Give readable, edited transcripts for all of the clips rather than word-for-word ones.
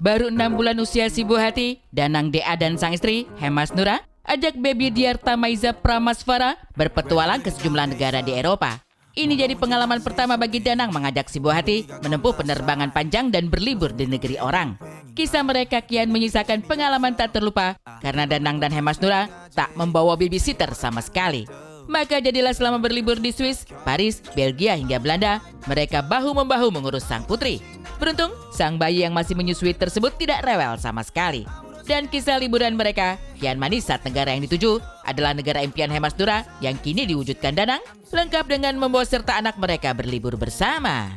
Baru 6 bulan usia si buah hati, Danang Dea dan sang istri, Hemas Nura, ajak baby Diarta Maiza Pramasvara berpetualang ke sejumlah negara di Eropa. Ini jadi pengalaman pertama bagi Danang mengajak si buah hati menempuh penerbangan panjang dan berlibur di negeri orang. Kisah mereka kian menyisakan pengalaman tak terlupa karena Danang dan Hemas Nura tak membawa babysitter sama sekali. Maka jadilah selama berlibur di Swiss, Paris, Belgia hingga Belanda, mereka bahu-membahu mengurus sang putri. Beruntung, sang bayi yang masih menyusui tersebut tidak rewel sama sekali. Dan kisah liburan mereka kian manis saat negara yang dituju adalah negara impian Hemas Nura yang kini diwujudkan Danang, lengkap dengan membawa serta anak mereka berlibur bersama.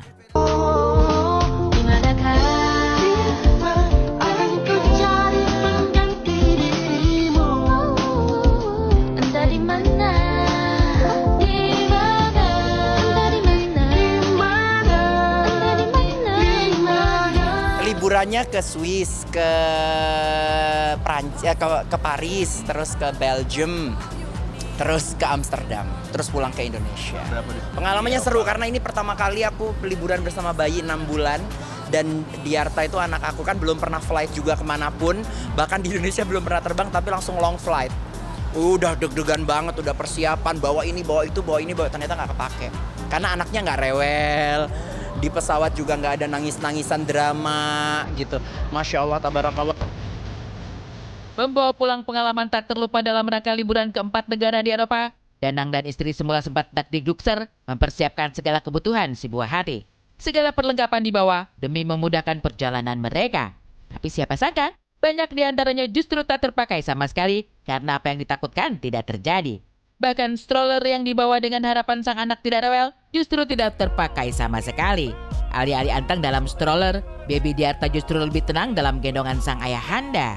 Liburannya ke Swiss, ke Prancis, ke Paris, terus ke Belgium, terus ke Amsterdam, terus pulang ke Indonesia. Pengalamannya seru karena ini pertama kali aku liburan bersama bayi 6 bulan. Dan Diarta itu anak aku kan belum pernah flight juga kemanapun, bahkan di Indonesia belum pernah terbang tapi langsung long flight. Udah deg-degan banget, udah persiapan, bawa ini, bawa itu, bawa ini, bawa ternyata nggak kepake. Karena anaknya nggak rewel. Di pesawat juga nggak ada nangis-nangisan drama gitu. Masya Allah, tabarakallah. Membawa pulang pengalaman tak terlupa dalam rangka liburan ke 4 negara di Eropa, Danang dan istri semula sempat dakdikdukser mempersiapkan segala kebutuhan si buah hati. Segala perlengkapan dibawa demi memudahkan perjalanan mereka. Tapi siapa sangka, banyak di antaranya justru tak terpakai sama sekali karena apa yang ditakutkan tidak terjadi. Bahkan stroller yang dibawa dengan harapan sang anak tidak rewel justru tidak terpakai sama sekali. Alih-alih anteng dalam stroller, baby Diarta justru lebih tenang dalam gendongan sang ayahanda.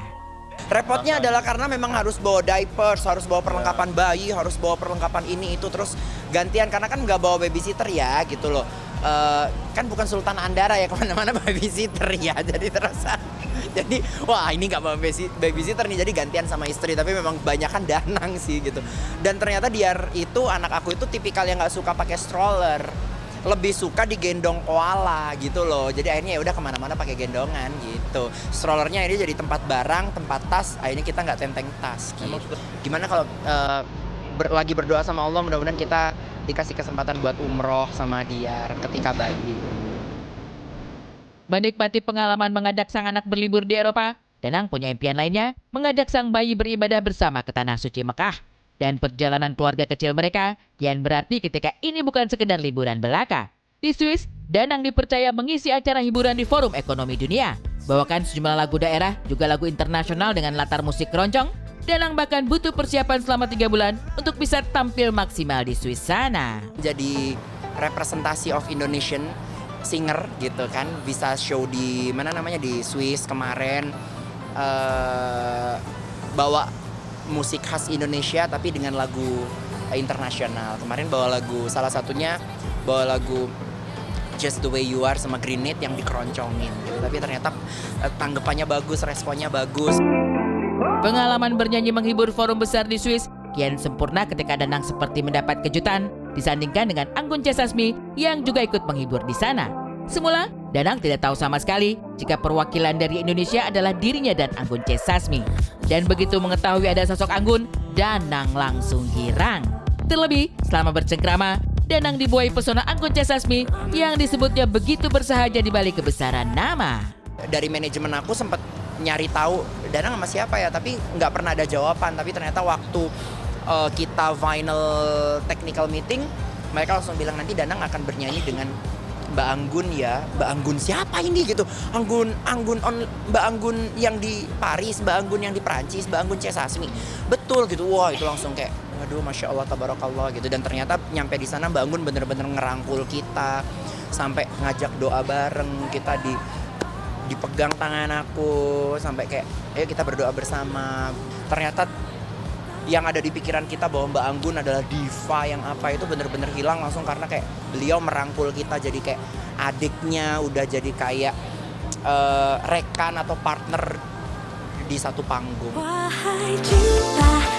Repotnya adalah karena memang harus bawa diapers, harus bawa perlengkapan bayi, harus bawa perlengkapan ini itu terus gantian karena kan nggak bawa babysitter ya gitu loh. Kan bukan Sultan Andara ya kemana-mana babysitter ya, jadi wah ini nggak bawa babysitter nih, jadi gantian sama istri, tapi memang kebanyakan Danang sih gitu. Dan ternyata Diar itu, anak aku itu tipikal yang nggak suka pakai stroller, lebih suka digendong koala gitu loh. Jadi akhirnya ya udah kemana-mana pakai gendongan gitu. Strollernya ini jadi tempat barang, tempat tas. Akhirnya kita nggak tenteng tas. Gitu. Gimana kalau lagi berdoa sama Allah, mudah-mudahan kita dikasih kesempatan buat umroh sama Diar ketika bayi. Menikmati pengalaman mengajak sang anak berlibur di Eropa, Danang punya impian lainnya, mengajak sang bayi beribadah bersama ke Tanah Suci Mekah. Dan perjalanan keluarga kecil mereka kian berarti ketika ini bukan sekedar liburan belaka. Di Swiss, Danang dipercaya mengisi acara hiburan di Forum Ekonomi Dunia. Bawakan sejumlah lagu daerah, juga lagu internasional dengan latar musik keroncong. Danang bahkan butuh persiapan selama 3 bulan untuk bisa tampil maksimal di Swiss sana. Jadi representasi of Indonesian singer gitu kan, bisa show di mana namanya di Swiss kemarin, bawa musik khas Indonesia tapi dengan lagu internasional. Kemarin bawa lagu, salah satunya bawa lagu Just the Way You Are sama Greenit yang dikeroncongin gitu. Tapi ternyata tanggapannya bagus, responnya bagus. Pengalaman bernyanyi menghibur forum besar di Swiss kian sempurna ketika Danang seperti mendapat kejutan disandingkan dengan Anggun C. Sasmi yang juga ikut menghibur di sana. Semula, Danang tidak tahu sama sekali jika perwakilan dari Indonesia adalah dirinya dan Anggun C. Sasmi. Dan begitu mengetahui ada sosok Anggun, Danang langsung girang. Terlebih, selama bercengkrama, Danang dibuai pesona Anggun C. Sasmi yang disebutnya begitu bersahaja di balik kebesaran nama. Dari manajemen aku sempat nyari tahu Danang sama siapa ya, tapi nggak pernah ada jawaban. Tapi ternyata waktu kita final technical meeting, mereka langsung bilang nanti Danang akan bernyanyi dengan Mbak Anggun ya. Mbak Anggun siapa ini gitu? Mbak Anggun yang di Paris, Mbak Anggun yang di Prancis, Mbak Anggun C. Sasmi. Betul gitu. Wah, itu langsung kayak waduh, Masya Allah, tabarakallah gitu. Dan ternyata nyampe di sana Mbak Anggun bener-bener ngerangkul kita, sampai ngajak doa bareng, kita dipegang tangan aku sampai kayak ayo kita berdoa bersama. Ternyata yang ada di pikiran kita bahwa Mbak Anggun adalah diva yang apa itu bener-bener hilang langsung karena kayak beliau merangkul kita jadi kayak adiknya, udah jadi kayak rekan atau partner di satu panggung. Wahai cinta.